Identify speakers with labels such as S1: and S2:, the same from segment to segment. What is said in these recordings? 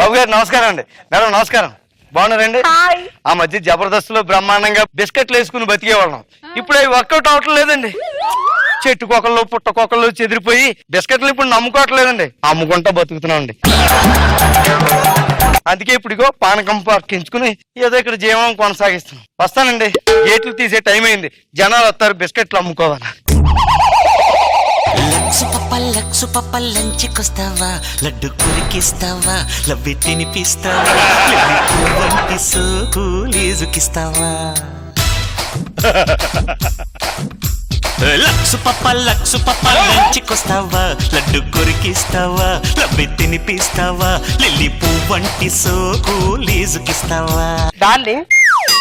S1: బాబు గారు నమస్కారం అండి. మేడం నమస్కారం. బాగున్నారండి? ఆ మధ్య జబర్దస్త్ లో బ్రహ్మాండంగా బిస్కెట్లు వేసుకుని బతికేవాళ్ళం. ఇప్పుడు అవి వర్కౌట్ అవటం లేదండి. చెట్టుకొకళ్ళు పుట్టకొకళ్ళు చెదిరిపోయి బిస్కెట్లు ఇప్పుడు నమ్ముకోవట్లేదండి, అమ్ముకుంటా బతుకుతున్నాం అండి. అందుకే ఇప్పుడు పానకం పక్కించుకుని ఏదో ఇక్కడ జీవనం కొనసాగిస్తున్నాం. వస్తానండి, గేట్లు తీసే టైం అయింది, జనాలు వస్తారు, బిస్కెట్లు అమ్ముకోవాలి.
S2: లక్సు పప్ప లంచ్కొస్తావా, లడ్డు కురికిస్తావా, లవ్వి తినిపిస్తావా, వంటి సోకులేజుకిస్తావా. లక్సు పప్ప లంచ్కొస్తావా, లడ్డు కొరికిస్తావా, లవ్వి తినిపిస్తావా, లిల్లీ పువ్వంటి సోకులేజుకిస్తావా.
S3: డార్లింగ్,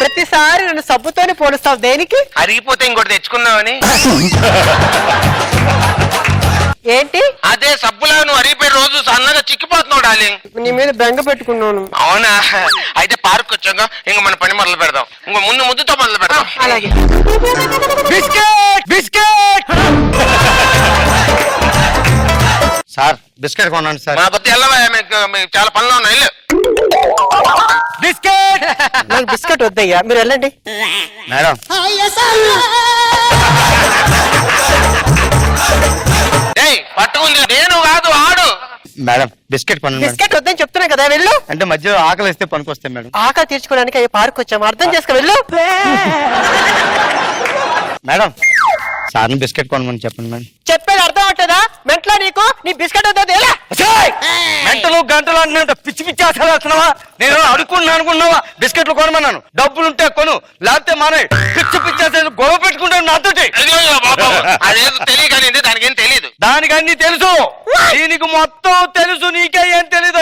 S3: ప్రతిసారి నన్ను సబ్బుతోనే పోలుస్తావు, దేనికి?
S4: అరిగిపోతే ఇంకోటి తెచ్చుకుందామని.
S3: ఏంటి?
S4: అదే సబ్బులా నువ్వు అరిగిపోయి రోజు సన్నగా చిక్కిపోతున్నావు డార్లింగ్.
S3: నీ మీద బెంగ పెట్టుకున్నాను.
S4: అవునా? అయితే పార్క్ వచ్చాక ఇంక మన పని మొదలు పెడదాం. ఇంకో ముందు ముద్దుతో మొదలు పెడదాం.
S3: అలాగే.
S1: బిస్కెట్ బిస్కెట్ సార్, బిస్కెట్ కొనండి సార్.
S4: మా బొత్తి వెళ్ళవా, మీకు చాలా పనులు ఉన్నాయి. వెళ్ళు.
S1: బిస్కెట్.
S3: నాకు బిస్కెట్ వద్దయ్యా, మీరు వెళ్ళండి.
S1: మేడం
S4: పట్టుకుంది నేను కాదు, ఆడు.
S1: మేడం బిస్కెట్ కొనండి మేడం.
S3: బిస్కెట్ వద్దని చెప్తున్నా కదా, వెళ్ళు.
S1: అంటే మధ్యలో ఆకలి వేస్తే పనికొస్తాయి మేడం.
S3: ఆకలి తీర్చుకోవడానికి అయ్యే పార్క్ వచ్చాము, అర్థం చేసుకో, వెళ్ళు.
S1: మేడం సార్ని బిస్కెట్ కొనమని చెప్పండి మేడం.
S3: చెప్పేది అర్థం అవట్లేదా? మెంట్లో నీకు నీ బిస్కెట్ వద్ద
S1: గంటలు గంటలు అంటే పిచ్చి పిచ్చి ఆశలు వేస్తున్నావా? నేను అడుక్కున్నా అనుకున్నావా? బిస్కెట్లు కొనమన్నాను, డబ్బులుంటే కొను, లేకపోతే మానే. పిచ్చి పిచ్చి ఆశలు గొడవ పెట్టుకుంటాను నాతోటి.
S4: అదేదో తెలియదు, దానికి ఏం తెలియదు.
S1: దానికి అన్ని తెలుసు, దీనికి మొత్తం తెలుసు, నీకే ఏం తెలీదు.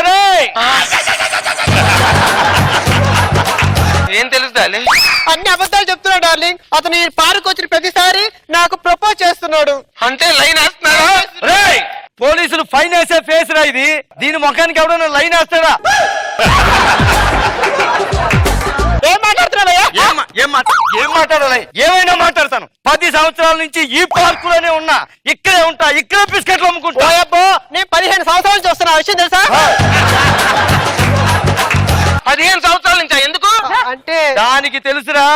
S4: ఏం తెలుసు డార్లింగ్?
S3: అన్ని అబద్ధాలు చెప్తున్నాడు డార్లింగ్. అతను ఈ పార్క్ వచ్చిన ప్రతిసారి నాకు ప్రపోజ్ చేస్తున్నాడు.
S4: అంటే లైన్ వేస్తున్నాడా?
S1: రేయ్, పోలీసులు ఫైన్ వేసే ఫేస్ రా ఇది. దీని ముఖానికి ఎవడన్నా లైన్ వేస్తాడా?
S3: ఏం మాట్లాడుతున్నావయ్యా?
S1: ఏం మాట్లాడాలి? ఏమైనా మాట్లాడతాను. 10 సంవత్సరాల నుంచి ఈ పార్కులోనే ఉన్నా, ఇక్కడే ఉంటా, ఇక్కడే బిస్కెట్లు అమ్ముకుంటా.
S3: ఓయబ్బో, నేను 15 సంవత్సరాల నుంచి వస్తున్నా, విషయం తెలుసా?
S4: 15 సంవత్సరాల నుంచా? ఎందుకు?
S3: అంటే
S1: దానికి తెలుసురా,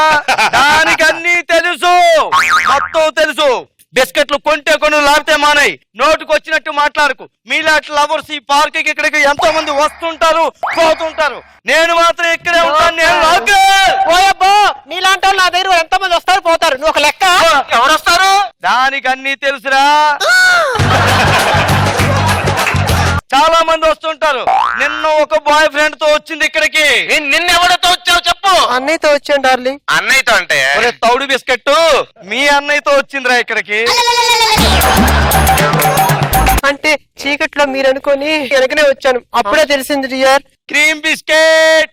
S1: దానికి అన్ని తెలుసు, మొత్తం తెలుసు. బిస్కెట్లు కొంటే కొను, లేకపోతే మానై. నోటుకు వచ్చినట్టు మాట్లాడకు. మీలాంటి లవర్స్ ఈ పార్క్ కి ఇక్కడికి ఎంతో మంది వస్తుంటారు, పోతుంటారు. నేను మాత్రం ఇక్కడే ఉంటాను. నేను
S3: ఓయబ్బో, నీలాంటి వాళ్ళు నా దగ్గర ఎంతో మంది వస్తారు, పోతారు, నువ్వు ఒక లెక్క.
S4: ఎవరు వస్తారు?
S1: దానికి అన్ని తెలుసురా. చాలా మంది వస్తుంటారు. నిన్న ఒక బాయ్ ఫ్రెండ్ తో వచ్చింది ఇక్కడికి.
S4: నిన్నెవరితో వచ్చావు చెప్పు.
S3: అన్నయ్యతో వచ్చాను డార్లింగ్.
S4: అన్నయ్యతో అంటే?
S1: తౌడు బిస్కెట్ మీ అన్నయ్యతో వచ్చిందిరా ఇక్కడికి.
S3: అంటే చీకట్లో మీరు అనుకొని వెనకనే వచ్చాను, అప్పుడే తెలిసింది డియర్.
S1: Cream biscuit.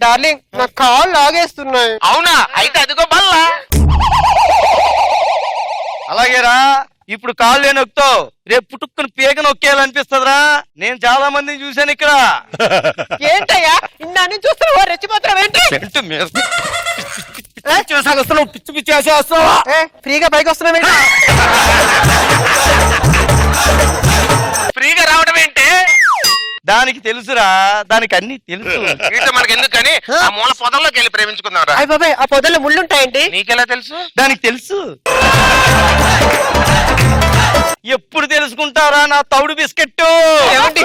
S3: డార్లింగ్, నా కాళ్ళు లాగేస్తున్నాయి.
S4: అవునా? అయితే అదిగో బల్లా.
S1: అలాగేరా, ఇప్పుడు కాళ్ళు నొక్కుతావు, రేపు పుట్టుకుని పీక నొక్కేయాలనిపిస్తుందిరా. నేను చాలా మందిని చూశాను ఇక్కడ.
S3: ఏంటయ్యా ఇన్నాన్ని చూస్తున్నావా? రెచ్చిపోతున్నావు ఏంటి?
S1: పిచ్చి పిచ్చి చేస్తావా?
S3: ఫ్రీగా పైకి వస్తున్నావు.
S4: ఫ్రీగా రావడం ఏంటి?
S1: దానికి తెలుసురా, దానికి అన్ని తెలుసు.
S4: వీటితో మనకి ఎందుకు కానీ ఆ మూల పొదల్లోకి వెళ్ళి ప్రేమించుకుందాం రా.
S3: అయ్య బాబాయ్, ఆ పొదల్లో ముళ్ళుంటాయండి.
S4: నీకెలా తెలుసు?
S1: దానికి తెలుసు. ఎప్పుడు తెలుసుకుంటారా నా తౌడు బిస్కెట్?
S3: ఏమండి,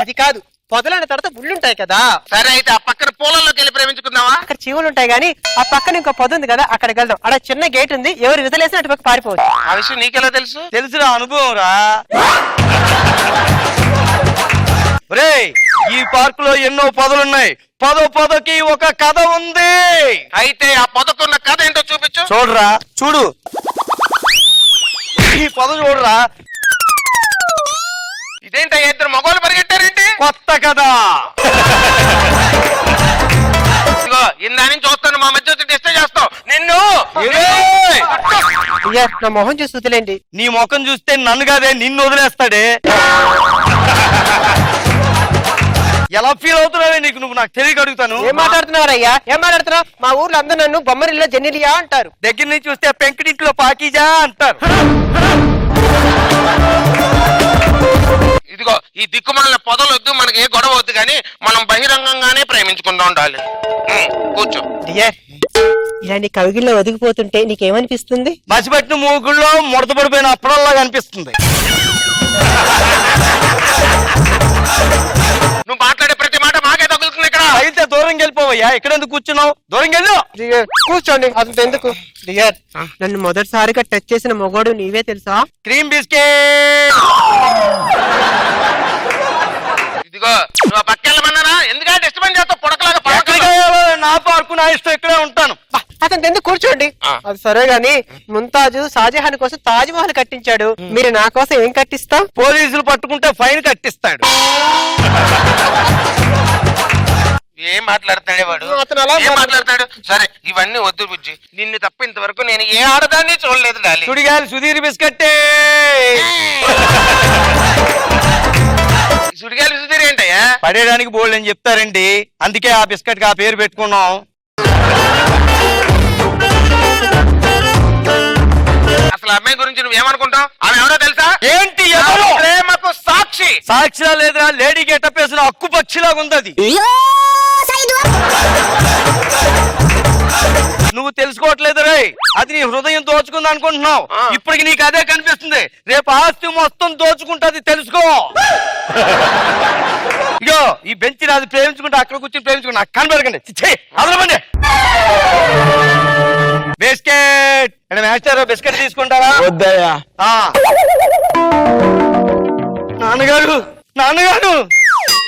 S3: అది కాదు, పొదలైన తర్వాత ముళ్ళుంటాయి కదా.
S4: సరే, అయితే ఆ పక్కన పూలల్లోకి వెళ్ళి ప్రేమించుకుందామా?
S3: అక్కడ చీవులు ఉంటాయి కానీ ఆ పక్కన ఇంకో పొద ఉంది కదా, అక్కడికి వెళ్దాం. అక్కడ చిన్న గేట్ ఉంది, ఎవరు విధలేసిన అటు పక్క పారిపోవచ్చు.
S4: ఆ విషయం నీకెలా తెలుసు?
S1: తెలుసురా, అనుభవం రా. రేయ్, ఈ పార్క్ లో ఎన్నో పొదలున్నాయి, పొదకి ఒక కథ ఉంది.
S4: అయితే ఆ పొదకున్న కథ ఏంటో చూపించు.
S1: చూడరా, చూడు, ఈ పొద చూడరా.
S4: ఇదేంటో ఇద్దరు మగవాళ్ళు పరిగెట్టారేంటి?
S1: కొత్త కథ.
S4: ఇదిగో ఇందా నుంచి చూస్తాను, మా మధ్య వచ్చి డిస్టర్బ్ చేస్తావు నిన్ను.
S3: నా మొహం చూసి వదిలేండి.
S1: నీ ముఖం చూస్తే నన్ను కాదే, నిన్ను వదిలేస్తాడే. ఎలా ఫీల్ అవుతున్నావే నీకు, నువ్వు నాకు తెలియక అడుగుతాను.
S3: ఏం మాట్లాడుతున్నారయ్యా? ఏం మాట్లాడుతున్నావు? మా ఊర్లో అందరూ నన్ను బొమ్మరిల్లా జెన్నిలియా అంటారు.
S1: దగ్గర నుంచి చూస్తే పెంకుటింట్లో పాకీజా అంటారు.
S4: ఇదిగో ఈ దిక్కుమాలిన పొదలొద్దు, మనకి ఏ గొడవ వద్దు, కానీ మనం బహిరంగంగానే ప్రేమించుకుంటూ ఉండాలి. కూర్చో.
S3: డియర్, ఇలా నీ కవిగిల్లో ఒదిగిపోతుంటే నీకేమనిపిస్తుంది?
S1: మసిపెట్టిన మూగుల్లో ముడత పడిపోయిన అప్పుడల్లాగా అనిపిస్తుంది.
S4: నువ్వు మాట్లాడే ప్రతి మాట మాకే తగులుతుంది ఇక్కడ.
S1: అయితే దూరం వెళ్ళిపోవయ్యా, ఇక్కడ ఎందుకు కూర్చున్నావు? దూరం వెళ్ళు.
S3: డియర్, కూర్చోండి, అంత ఎందుకు? డియర్, నన్ను మొదటిసారిగా టచ్ చేసిన మొగోడు నీవే తెలుసా?
S1: Cream biscuit.
S4: ఇదిగో నువ్వు ఆ పక్కెళ్ళమన్నారా? ఎందుకంటే డిస్టర్బెన్స్ చేస్తావు పొడకలాగా
S1: ఎక్కడికి వెళ్ళాలో నా పార్కు, నా ఇష్టం, ఇక్కడే ఉంటాను.
S3: అతను ఎందుకు కూర్చోండి.
S4: ఆ.
S3: అది సరే గాని ముంతాజు షాజహాన్ కోసం తాజ్ మహల్ కట్టించాడు, మీరు నా కోసం ఏం కట్టిస్తా?
S1: పోలీసులు పట్టుకుంటే ఫైన్ కట్టిస్తాడు.
S4: ఏం మాట్లాడతాడే వాడు?
S3: అతను అలా
S4: ఏం మాట్లాడతాడు? సరే ఇవన్నీ వద్దు బుజ్జి, నిన్ను తప్ప ఇంతవరకు నేను ఏ ఆడదాన్ని చూడలేదు డాలి.
S1: సుడిగాలి సుధీర్ బిస్కెట్టే.
S4: సుడిగాలి సుధీర్ ఏంటయ్యా?
S1: పడేయడానికి బోల్డ్ అని చెప్తారండి, అందుకే ఆ బిస్కెట్ కి ఆ పేరు పెట్టుకున్నాం.
S4: అసలు అమ్మాయి గురించి నువ్వేమనుకుంటావు? ఆమె ఎవరో తెలుసా?
S1: ఏంటి ఎవరు?
S4: ప్రేమకు సాక్షి.
S1: సాక్షిలా లేదురా, లేడీ గెటప్ వేసిన అక్కు పక్షిలాగా ఉంది అది. నువ్వు తెలుసుకోవట్లేదు రే, అది నీ హృదయం దోచుకుంది అనుకుంటున్నావు. ఇప్పటికి నీకు అదే కనిపిస్తుంది, రేపు ఆస్తి మొత్తం దోచుకుంటుంది, తెలుసుకో. ఇగో ఈ బెంచ్ అది ప్రేమించుకుంటే అక్కడ కూర్చొని ప్రేమించుకుంటా, నాకు కనబడకండి. అదలమండి. బిస్కెట్ మాస్టర్, బిస్కెట్ తీసుకుంటారా?
S5: వద్దయ్యా.
S1: నాన్నగారు, నాన్నగారు,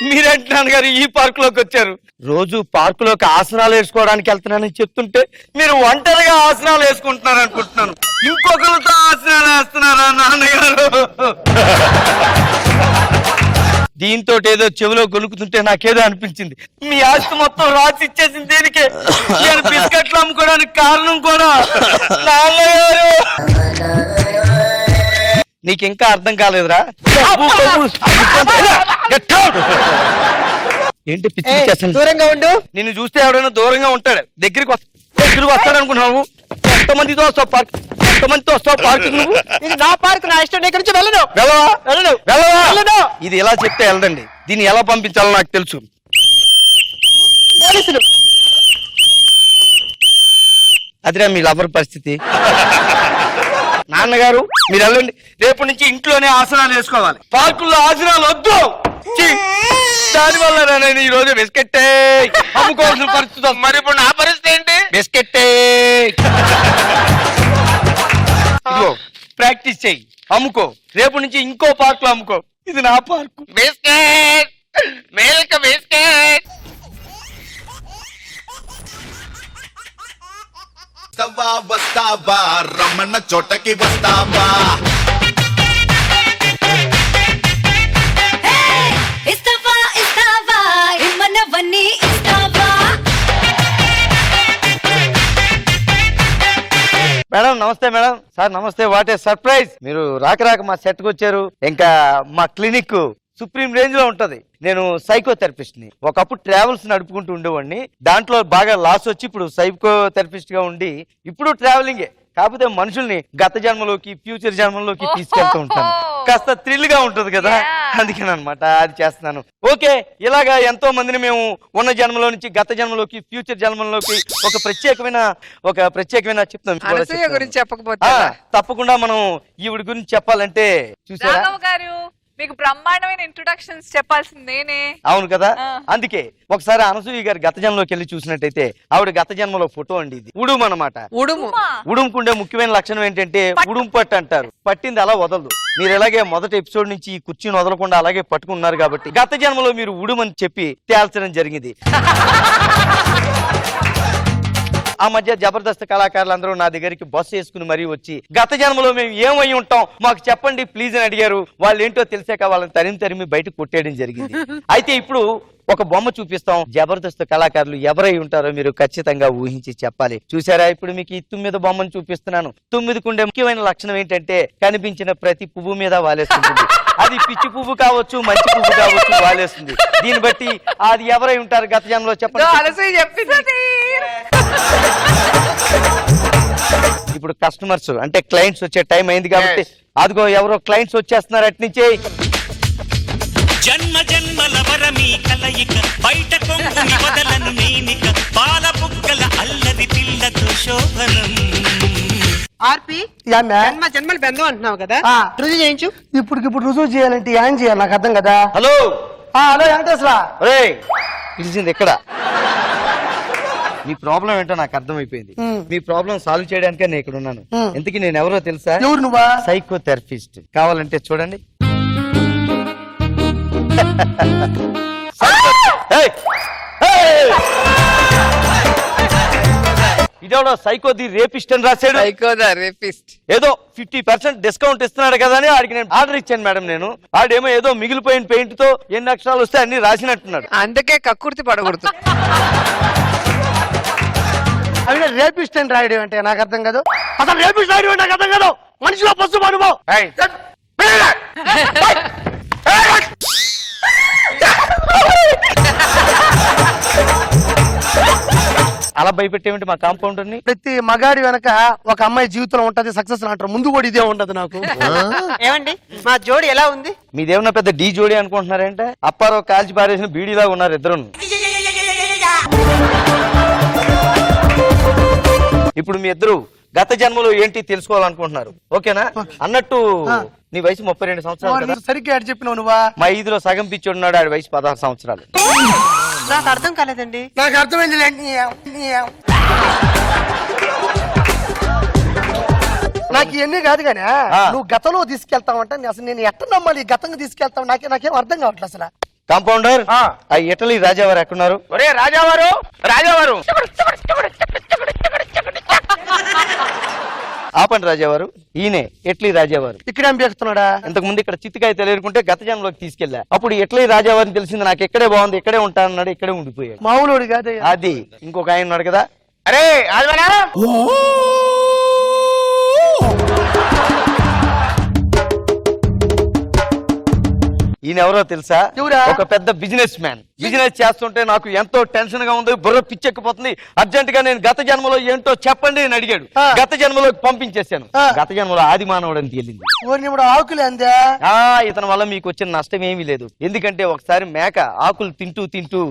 S1: మీరేంటి నాన్నగారు ఈ పార్క్ లోకి వచ్చారు? రోజు పార్క్ లోకి ఆసనాలు వేసుకోవడానికి వెళ్తున్నానని చెప్తుంటే మీరు ఒంటరిగా ఆసనాలు వేసుకుంటున్నారు అనుకుంటున్నాను. ఇంకొకరితో ఆసనాలు వేస్తున్నారా నాన్నగారు? దీంతో ఏదో చెవిలో గొలుకుతుంటే నాకేదో అనిపించింది. మీ ఆస్తి మొత్తం రాసి ఇచ్చేసింది దేనికే? నేను బిస్కెట్లు అమ్ముకోవడానికి కారణం కూడా నాన్నగారు. నీకు ఇంకా అర్థం కాలేదురా? ఏంటి పిచ్చి చేస్తాను?
S3: దూరంగా ఉండు.
S1: నిన్ను చూస్తే ఎవడైనా దూరంగా ఉంటాడు, దగ్గరికి వస్తాడు అనుకున్నావు. ఎంతమందితో వస్తావు పార్క్, ఎంతమందితో వస్తావు పార్క్? నువ్వు
S3: ఇది నా పార్క్, నా ఇష్టం, నేను ఇక్కడి నుంచి వెళ్ళను.
S1: వెళ్ళవా?
S3: వెళ్ళను.
S1: వెళ్ళవా?
S3: వెళ్ళను.
S1: ఇది ఎలా చెప్తే వెళ్ళదండి, దీన్ని ఎలా పంపించాలో నాకు తెలుసు.
S3: పోలీసులు.
S1: అదిరా మీ లవర్ పరిస్థితి. నాన్నగారు మీరు వెళ్ళండి, రేపు నుంచి ఇంట్లోనే ఆసనాలు వేసుకోవాలి, పార్కుల్లో ఆసనాలు వద్దు. దాని వల్ల నేను ఈ రోజు బిస్కెట్టే అమ్ముకోవాల్సిన పరిస్థితి.
S4: మరి ఇప్పుడు నా పరిస్థితి ఏంటి?
S1: బిస్కెట్టే. ఇదిగో ప్రాక్టీస్ చెయ్యి, అమ్ముకో. రేపు నుంచి ఇంకో పార్క్ లో అమ్ముకో. ఇది నా పార్కు.
S4: Biscuit, milk biscuit.
S6: వస్తావా వస్తావా రమ్మన్న చోటకి వస్తావా?
S7: ఇస్తావా ఇస్తావా ఇమ్మన్నవన్నీ ఇస్తావా?
S1: మేడం నమస్తే. మేడం సార్ నమస్తే. వాట్ ఏ సర్ప్రైజ్, మీరు రాక మా సెట్ కు వచ్చారు. ఇంకా మా క్లినిక్ సుప్రీం రేంజ్ లో ఉంటది. నేను సైకోథెరపిస్ట్ ని. ఒకప్పుడు ట్రావెల్స్ నడుపుకుంటూ ఉండేవాడిని, దాంట్లో బాగా లాస్ వచ్చి ఇప్పుడు సైకోథెరపిస్ట్ గా ఉండి ఇప్పుడు ట్రావెలింగే. కాకపోతే మనుషుల్ని గత జన్మలోకి ఫ్యూచర్ జన్మలోకి తీసుకెళ్తూ ఉంటాను. కాస్త థ్రిల్ గా ఉంటది కదా, అందుకేనమాట అది చేస్తున్నాను. ఓకే, ఇలాగా ఎంతో మందిని మేము ఉన్న జన్మలో నుంచి గత జన్మలోకి ఫ్యూచర్ జన్మలోకి ఒక ప్రత్యేకమైన చెప్తాం.
S3: అనసూయ గురించి చెప్పకపోతే
S1: తప్పకుండా మనం ఈవిడ గురించి చెప్పాలంటే చూసారా
S8: రాఘవ్ గారు, మీకు బ్రహ్మాండమైన ఇంట్రొడక్షన్స్ చెప్పాల్సింది నేనే.
S1: అవును కదా, అందుకే ఒకసారి అనసూయ గారి గత జన్మలోకి వెళ్ళి చూసినట్టయితే ఆవిడ గత జన్మలో ఫోటో అండి. ఇది ఉడుము అనమాట.
S3: ఉడుము.
S1: ఉడుముకుండే ముఖ్యమైన లక్షణం ఏంటంటే ఉడుము పట్టు అంటారు. పట్టింది అలా వదలదు. మీరు ఎలాగే మొదటి ఎపిసోడ్ నుంచి ఈ కుర్చీని వదలకుండా అలాగే పట్టుకున్నారు కాబట్టి గత జన్మలో మీరు ఉడుమని చెప్పి తేల్చడం జరిగింది. ఆ మధ్య జబర్దస్త్ కళాకారులందరూ నా దగ్గరికి బస్సు వేసుకుని మరీ వచ్చి గత జన్మలో మేము ఏమై ఉంటాం మాకు చెప్పండి ప్లీజ్ అని అడిగారు. వాళ్ళు ఏంటో తెలిసాక వాళ్ళని తరిమి బయటకు కొట్టేయడం జరిగింది. అయితే ఇప్పుడు ఒక బొమ్మ చూపిస్తాం. జబర్దస్త్ కళాకారులు ఎవరై ఉంటారో మీరు ఖచ్చితంగా ఊహించి చెప్పాలి. చూసారా, ఇప్పుడు మీకు ఈ 9 బొమ్మను చూపిస్తున్నాను. 9కుండే ముఖ్యమైన లక్షణం ఏంటంటే కనిపించిన ప్రతి పువ్వు మీద వాలేస్తుంటుంది. అది పిచ్చి పువ్వు కావచ్చు, మంచి పువ్వు కావచ్చు, వాలేస్తుంది. దీన్ని బట్టి అది ఎవరై ఉంటారు గత జన్మలో చెప్పండి.
S3: అనసూయ చెప్పింది.
S1: ఇప్పుడు కస్టమర్స్ అంటే క్లయింట్స్ వచ్చే టైం అయింది కాబట్టి అదిగో ఎవరో క్లయింట్స్ వచ్చేస్తున్నారు అట్నుంచి.
S2: జన్మ జన్మల వరమీ కలయిక బయట కొంగుని వదలను నేనిక పాల బుగ్గల అల్లరి పిల్లతో శోభనం
S3: ఆర్పి జన్మ జన్మలు బంధం అంటున్నావు కదా రుజువు చేయించు.
S5: ఇప్పుడు రుజువు చేయాలంటే ఏం చేయాలి నాకు అర్థం కదా.
S1: Hello
S5: hello Venkateswara.
S1: ఒరేయ్ పిలిచింది ఎక్కడ? మీ ప్రాబ్లం ఏంటో నాకు అర్థమైపోయింది. మీ ప్రాబ్లం సాల్వ్ చేయడానికే నేను ఇక్కడ ఉన్నాను. ఎందుకు నేను ఎవరో తెలుసా?
S5: ఎవరు నువ్వా?
S1: సైకోథెరపిస్ట్. కావాలంటే చూడండి. ఇదేవడో సైకోది రేపిస్ట్ అని రాశాడు.
S8: సైకోదా రేపిస్ట్.
S1: ఏదో 50% డిస్కౌంట్ ఇస్తున్నాడు కదా అని ఆడికి నేను ఆర్డర్ ఇచ్చాను మేడం. నేను ఆడేమో ఏదో మిగిలిపోయిన పెయింట్ తో ఎన్ని అక్షరాలు వస్తే అన్ని రాసినట్టున్నాడు.
S8: అందుకే కక్కుర్తి పడకూడదు.
S5: అవి రేపిస్ట్ అని రాయడం అంటే నాకు అర్థం కాదు. అసలు రేపిస్ట్ రాయడం అంటే నాకు అర్థం కాదు. మనిషిలో పశు అనుభవం.
S1: ఏయ్, అలా భయపెట్టేమిటి మా కాంపౌండర్ ని?
S5: ప్రతి మగాడి వెనక ఒక అమ్మాయి జీవితంలో ఉంటది, సక్సెస్ అంటారు. ముందు కూడా ఇదే ఉండదు నాకు.
S3: ఏమండి మా జోడి ఎలా ఉంది?
S1: మీదేమన్నా పెద్ద డీ జోడి అనుకుంటున్నారంటే? అప్పారో కాల్చి పారేసిన బీడీలాగా ఉన్నారు ఇద్దరు. ఇప్పుడు మీ ఇద్దరు గత జన్మలో ఏంటి తెలుసుకోవాలనుకుంటున్నారు. ఓకేనా? అన్నట్టు నీ వయసు 32 సంవత్సరాలు కదా?
S5: సరిగ్గా ఆడు చెప్పినావు నువ్వా.
S1: మా 5లో సగం పిచ్చోడున్నాడు, ఆడి వయసు 16 సంవత్సరాలు.
S3: నాకు అర్థం కాలేదండి.
S5: నాకు అర్థమైంది. నాకు ఇవన్నీ కాదు కానీ నువ్వు గతంలో తీసుకెళ్తావంటే అసలు నేను ఎట్ట నమ్మాలి? గతంగా తీసుకెళ్తావు నాకేం అర్థం కావట్లేదు అసలు.
S1: కాంపౌండర్, ఆ ఇటలీ రాజావారు ఎక్కడున్నారు?
S4: ఒరే రాజావారు, రాజావారు
S1: ఆపండి రాజావారు. ఈయనే ఇటలీ రాజావారు.
S5: ఇక్కడ ఏం బీకుతున్నాడా?
S1: ఇంతకు ముందు ఇక్కడ చిత్తికాయ తెలియకుంటే గత జన్మలోకి తీసుకెళ్లా. అప్పుడు ఇటలీ రాజావారిని తెలిసింది. నాకు ఇక్కడే బాగుంది, ఇక్కడే ఉంటానన్నాడు, ఇక్కడే ఉండిపోయాడు.
S5: మామూలుడు కాదు
S1: అది. ఇంకొక ఆయన ఉన్నాడు కదా.
S4: అరే ఆదివారా
S1: ఈయన ఎవరో తెలుసా?
S5: ఎవరా?
S1: ఒక పెద్ద బిజినెస్ మ్యాన్. బిజినెస్ చేస్తుంటే నాకు ఎంతో టెన్షన్ గా ఉంది, బుర్ర పిచ్చెక్కిపోతుంది. అర్జెంట్ గా నేను గత జన్మలో ఏంటో చెప్పండి అని అడిగాడు. గత జన్మలోకి పంపించేశాను. గత జన్మలో ఆది మానవుడు అని తేలింది.
S5: ఆకులే అందే.
S1: ఇతని వల్ల మీకు వచ్చిన నష్టం ఏమీ లేదు. ఎందుకంటే ఒకసారి మేక ఆకులు తింటూ తింటూ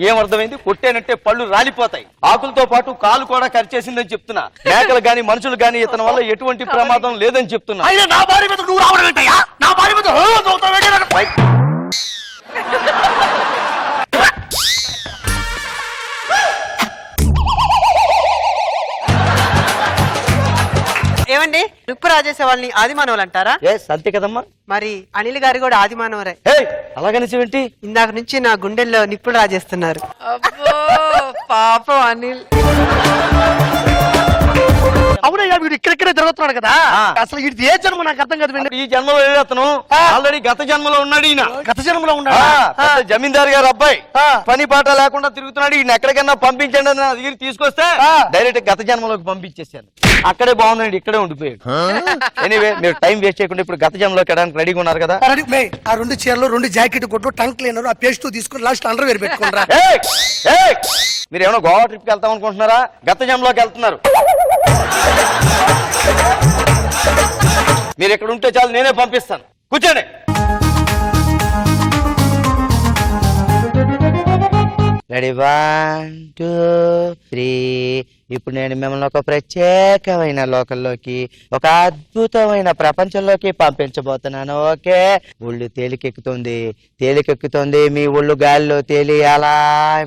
S1: ఏమర్థమైంది? కొట్టేనంటే పళ్ళు రాలిపోతాయి. ఆకులతో పాటు కాలు కూడా కరిచేసిందని చెప్తున్నా. మేకలు గాని మనుషులు గాని ఇతని వల్ల ఎటువంటి ప్రమాదం లేదని చెప్తున్నా.
S5: నా భార్య మీద నువ్వు రావడం ఏంటయ్యా? నా భార్య మీద
S3: ఏమండి నిప్పు రాజేసే వాళ్ళని ఆదిమానవులు అంటారా?
S1: అంతే కదమ్మా.
S3: మరి అనిల్ గారు కూడా ఆదిమానవరే.
S1: అలాగనిసేంటి?
S3: ఇందాక నుంచి నా గుండెల్లో నిప్పులు రాజేస్తున్నారు.
S8: అబ్బో పాపం అనిల్.
S5: అవునయ్యా వీడు ఇక్కడిక్కడే తిరుగుతున్నాడు కదా. అసలు ఇది ఏ జన్మ నాకు అర్థం కాదు.
S1: ఈ జన్మలో లేదు అతను. ఆల్రెడీ గత జన్మలో ఉన్నాడు ఈయన.
S5: గత జన్మలో ఉన్నాడు.
S1: జమీందారు గారు అబ్బాయి పని పాట లేకుండా తిరుగుతున్నాడు. ఈయన ఎక్కడికైనా పంపించండి అని నా దగ్గర తీసుకొస్తే డైరెక్ట్ గత జన్మలోకి పంపించేసాను. అక్కడే బాగుందండి, ఇక్కడే ఉండిపోయాడు. ఎనీవే మీరు టైం వేస్ట్ చేయకుండా ఇప్పుడు గత జన్మలోకి వెళ్ళడానికి రెడీగా ఉన్నారు కదా?
S5: ఆ 2 చీరలు 2 జాకెట్ కొట్టు టంక్ క్లీనర్ ఆ పేస్ట్ తీసుకుని లాస్ట్ అండర్ వేర్ పెట్టుకుంటారా?
S1: మీరు ఏమైనా గోవా ట్రిప్ కి వెళ్తాం అనుకుంటున్నారా? గత జన్మలోకి వెళ్తున్నారు. మీరు ఎక్కడ ఉంటే చాలు, నేనే పంపిస్తాను. కూర్చోండి. రెడీ 1 2 3. ఇప్పుడు నేను మిమ్మల్ని ఒక ప్రత్యేకమైన లోకంలోకి, ఒక అద్భుతమైన ప్రపంచంలోకి పంపించబోతున్నాను. ఓకే? ఒళ్ళు తేలికెక్కుతుంది. మీ ఒళ్ళు గాలిలో తేలి అలా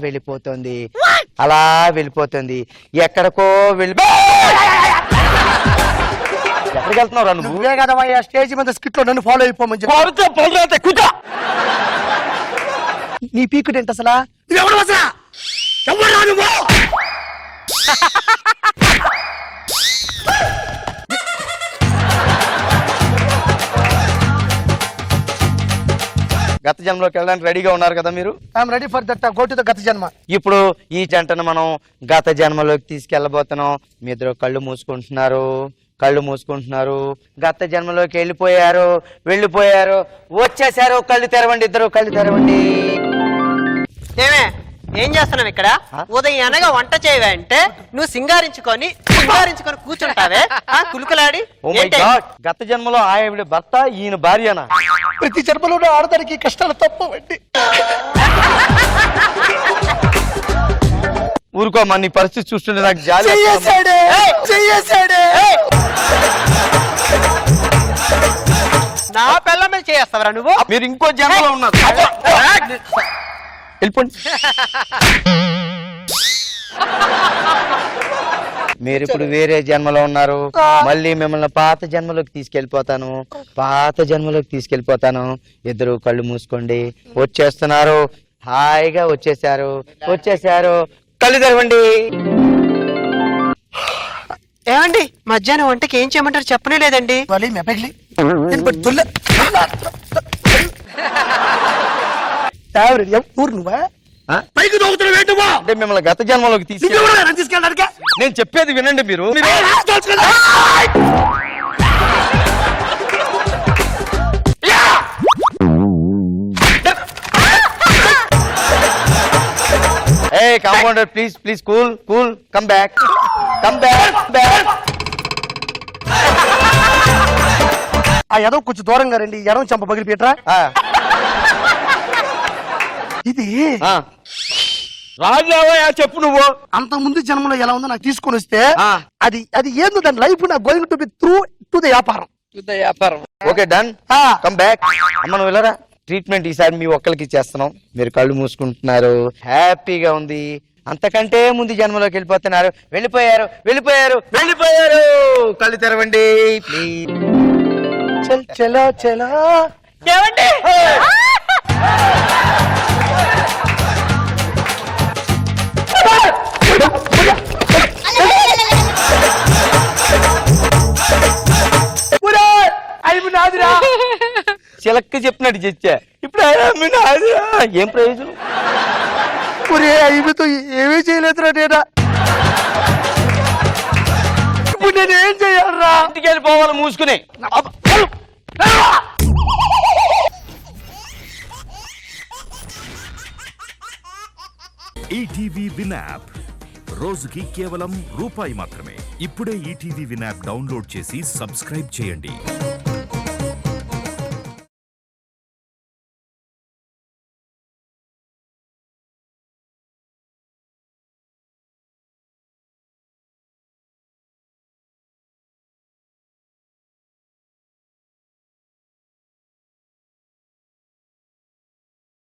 S1: వెళ్ళిపోతుంది, అలా వెళ్ళిపోతుంది. ఎక్కడికో ఎక్కడికి వెళ్తున్నావు?
S5: నువ్వే కదా స్టేజ్ మీద స్కిట్ లో నన్ను ఫాలో అయిపోమని చెప్పి.
S1: కూర్చో.
S5: నీ పీకుడు ఏంటి అసలా? నువ్వెవడు అసలా? ఎవరా నువ్వు?
S1: గత జన్మలోకి వెళ్ళడానికి రెడీగా ఉన్నారు కదా మీరు?
S5: I'm ready for that. Go to the గత జన్మ.
S1: ఇప్పుడు ఈ జంటను మనం గత జన్మలోకి తీసుకెళ్లబోతున్నాం. మీ ఇద్దరు కళ్ళు మూసుకుంటున్నారు. గత జన్మలోకి వెళ్ళిపోయారు, వచ్చేసారు. కళ్ళు తెరవండి, ఇద్దరు కళ్ళు తెరవండి.
S3: ఏమే ఏం చేస్తున్నావు ఇక్కడ? ఉదయం అనగా వంట చేయవే అంటే నువ్వు సింగారించుకొని కూర్చుంటావే కులుకలాడి.
S1: ఓ మై గాడ్, గత జన్మలో ఆవిడ భర్త, ఈయన భార్యనా?
S5: ప్రతి జన్మలో ఆడదానికి కష్టాలు తప్పవండి.
S1: ఊరుకోమా, నీ పరిస్థితి చూస్తుంటే నాకు జాలి.
S3: నా పిల్ల మీద చేస్తావరా నువ్వు?
S1: మీరు ఇంకో జన్మలో ఉన్నారు. వెళ్ళిపోండి. మీరు ఇప్పుడు వేరే జన్మలో ఉన్నారు. మళ్ళీ మిమ్మల్ని పాత జన్మలోకి తీసుకెళ్ళిపోతాను. ఇద్దరు కళ్ళు మూసుకోండి. వచ్చేస్తున్నారు, హాయిగా వచ్చేసారు. కళ్ళు తెరవండి.
S3: ఏమండి, మధ్యాహ్నం వంటకి ఏం చేయమంటారు చెప్పనే లేదండి.
S5: నువ్వా
S1: ఆ?
S5: పైకి దోగుతున్నా
S1: అంటే మిమ్మల్ని గత జన్మలోకి
S5: తీసుకెళ్ళడానికి
S1: నేను చెప్పేది వినండి. మీరు Hey, compounder, please, cool, come back.
S5: ఆ ఎదవ కొంచెం దూరంగా రండి. ఎదవ చంప పగిలి పీట్రా. ఇది
S1: రాజావయ్యా, చెప్పు నువ్వు.
S5: అంత ముందు జన్మలో ఎలా ఉందో నాకు తీసుకొని వస్తే
S1: ఆ.
S5: అది ఏందో దాని లైఫ్ నా going to be through to the వ్యాపారం.
S1: Okay, done. Come back. అమ్మ నువ్వు వెళ్ళరా. ట్రీట్మెంట్ ఈసారి మీ ఒక్కరికి ఇచ్చేస్తున్నాం. మీరు కళ్ళు మూసుకుంటున్నారు, హ్యాపీగా ఉంది. అంతకంటే ముందు జన్మలోకి వెళ్ళిపోయారు. కళ్ళు తెరవండి ప్లీజ్.
S5: చలో
S3: ఏమండి?
S1: చిలక్క చెప్పినట్టు చచ్చా. ఇప్పుడు ఏం ప్రయోజనం?
S5: అయిపోతూ ఏమీ చేయలేదురా నేనా. ఇప్పుడు నేనేం చెయ్యాలరా?
S1: ఇంటికి వెళ్ళిపోవాలి మూసుకుని.
S9: ఈటీవీ విన్ యాప్ రోజుకి కేవలం రూపాయి మాత్రమే. ఇప్పుడే ఈటీవీ విన్ యాప్ డౌన్లోడ్ చేసి సబ్స్క్రైబ్ చేయండి.